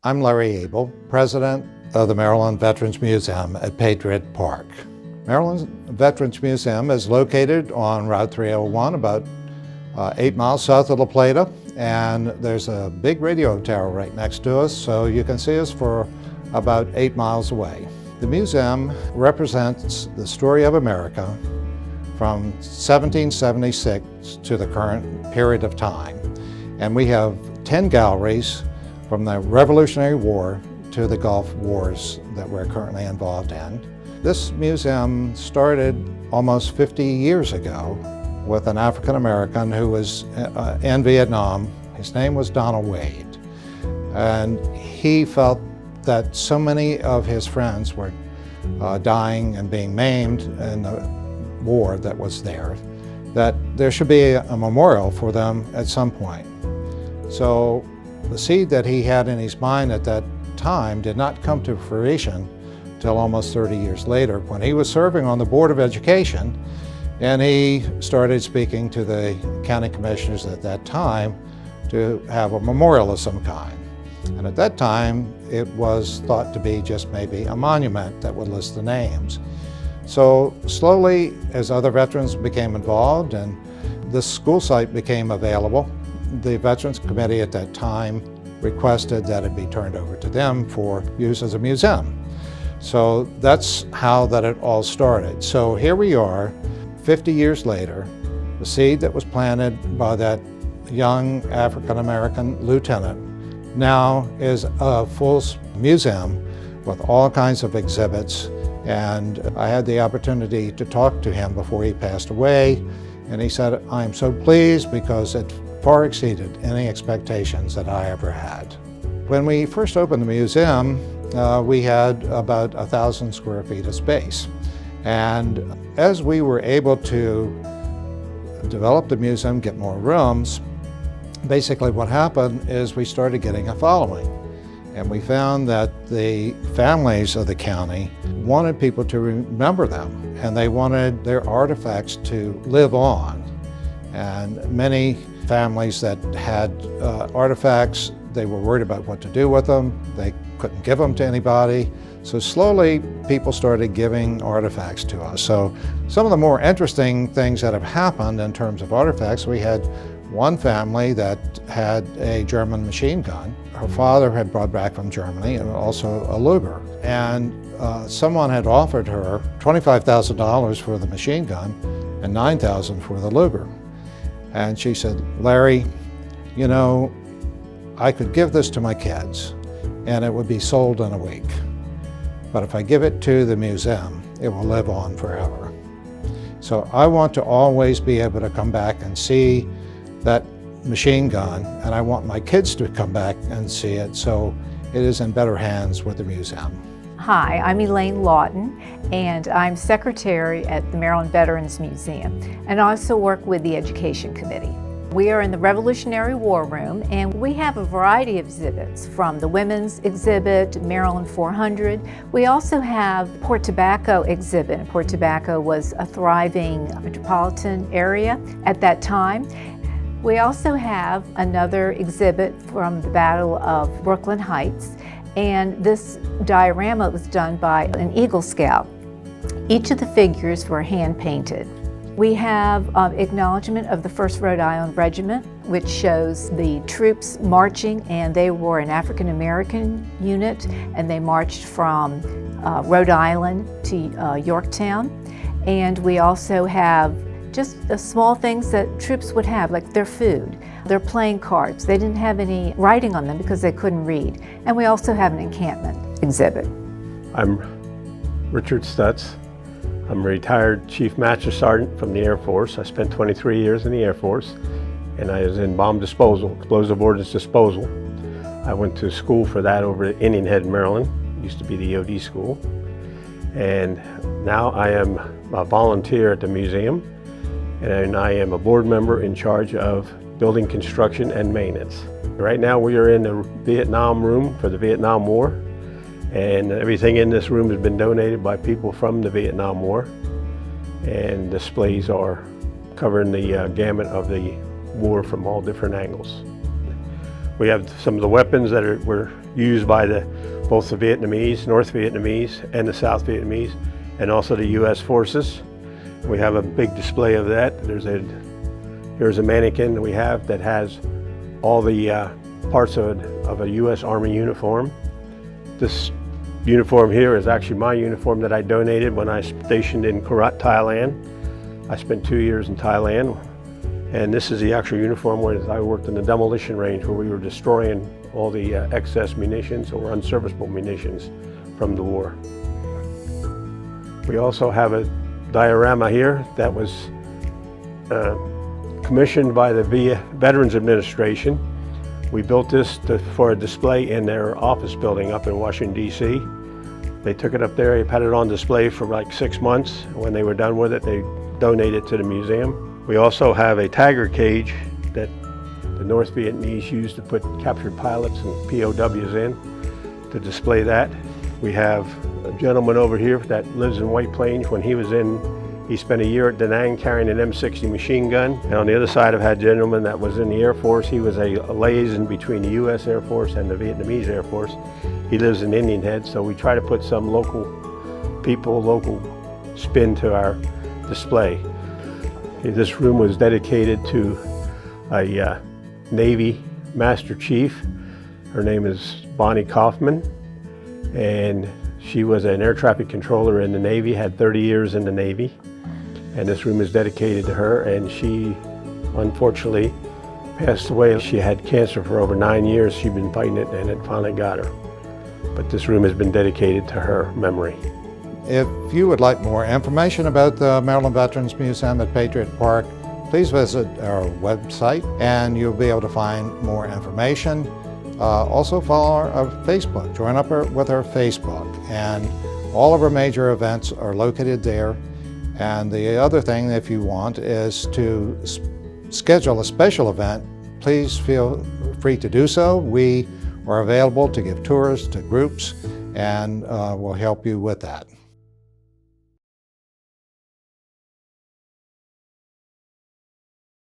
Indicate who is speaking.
Speaker 1: I'm Larry Abel, president of the Maryland Veterans Museum at Patriot Park. Maryland Veterans Museum is located on Route 301, about 8 miles south of La Plata, and there's a big radio tower right next to us, so you can see us for about 8 miles away. The museum represents the story of America from 1776 to the current period of time. And we have 10 galleries from the Revolutionary War to the Gulf Wars that we're currently involved in. This museum started almost 50 years ago with an African American who was in Vietnam. His name was Donald Wade. And he felt that so many of his friends were dying and being maimed in the war that was there, that there should be a memorial for them at some point. So the seed that he had in his mind at that time did not come to fruition till almost 30 years later, when he was serving on the Board of Education, and he started speaking to the county commissioners at that time to have a memorial of some kind. And at that time, it was thought to be just maybe a monument that would list the names. So slowly, as other veterans became involved and this school site became available, the Veterans Committee at that time requested that it be turned over to them for use as a museum. So that's how that it all started. So here we are, 50 years later, the seed that was planted by that young African-American lieutenant now is a full museum with all kinds of exhibits. And I had the opportunity to talk to him before he passed away, and he said, "I'm so pleased because it far exceeded any expectations that I ever had." When we first opened the museum, we had about 1,000 square feet of space. And as we were able to develop the museum, get more rooms, basically what happened is we started getting a following. And we found that the families of the county wanted people to remember them, and they wanted their artifacts to live on. And many families that had artifacts, they were worried about what to do with them. They couldn't give them to anybody. So slowly, people started giving artifacts to us. So some of the more interesting things that have happened in terms of artifacts, we had one family that had a German machine gun. Her father had brought back from Germany, and also a Luger. And someone had offered her $25,000 for the machine gun and $9,000 for the Luger. And she said, "Larry, you know, I could give this to my kids and it would be sold in a week. But if I give it to the museum, it will live on forever. So I want to always be able to come back and see that machine gun, and I want my kids to come back and see it, so it is in better hands with the museum."
Speaker 2: Hi, I'm Elaine Lawton, and I'm secretary at the Maryland Veterans Museum, and I also work with the Education Committee. We are in the Revolutionary War Room, and we have a variety of exhibits, from the women's exhibit, Maryland 400. We also have Port Tobacco exhibit. Port Tobacco was a thriving metropolitan area at that time. We also have another exhibit from the Battle of Brooklyn Heights, and this diorama was done by an Eagle Scout. Each of the figures were hand-painted. We have acknowledgement of the 1st Rhode Island Regiment, which shows the troops marching, and they were an African-American unit, and they marched from Rhode Island to Yorktown. And we also have just small things that troops would have, like their food, their playing cards. They didn't have any writing on them because they couldn't read. And we also have an encampment exhibit.
Speaker 3: I'm Richard Stutz. I'm a retired Chief Master Sergeant from the Air Force. I spent 23 years in the Air Force, and I was in bomb disposal, explosive ordnance disposal. I went to school for that over at Indian Head, Maryland. It used to be the EOD school. And now I am a volunteer at the museum, and I am a board member in charge of building construction and maintenance. Right now we are in the Vietnam room for the Vietnam War, and everything in this room has been donated by people from the Vietnam War, and displays are covering the gamut of the war from all different angles. We have some of the weapons that were used by both the Vietnamese, North Vietnamese, and the South Vietnamese, and also the U.S. forces. We have a big display of that. Here's a mannequin that we have that has all the parts of a U.S. Army uniform. This uniform here is actually my uniform that I donated when I stationed in Korat, Thailand. I spent 2 years in Thailand, and this is the actual uniform where I worked in the demolition range where we were destroying all the excess munitions or unserviceable munitions from the war. We also have a diorama here that was commissioned by the Veterans Administration. We built this for a display in their office building up in Washington, D.C. They took it up there, they had it on display for like 6 months. When they were done with it, they donated it to the museum. We also have a tiger cage that the North Vietnamese used to put captured pilots and POWs in to display that. We have a gentleman over here that lives in White Plains. When he spent a year at Da Nang carrying an M60 machine gun. And on the other side, I've had a gentleman that was in the Air Force. He was a liaison between the U.S. Air Force and the Vietnamese Air Force. He lives in Indian Head, so we try to put some local people, local spin to our display. This room was dedicated to a Navy Master Chief. Her name is Bonnie Kaufman, and she was an air traffic controller in the Navy, had 30 years in the Navy. And this room is dedicated to her, and she unfortunately passed away. She had cancer for over 9 years. She'd been fighting it, and it finally got her. But this room has been dedicated to her memory.
Speaker 1: If you would like more information about the Maryland Veterans Museum at Patriot Park, please visit our website and you'll be able to find more information. Also follow our Facebook, join up with our Facebook, and all of our major events are located there. And the other thing, if you want, is to schedule a special event, please feel free to do so. We are available to give tours to groups, and we'll help you with that.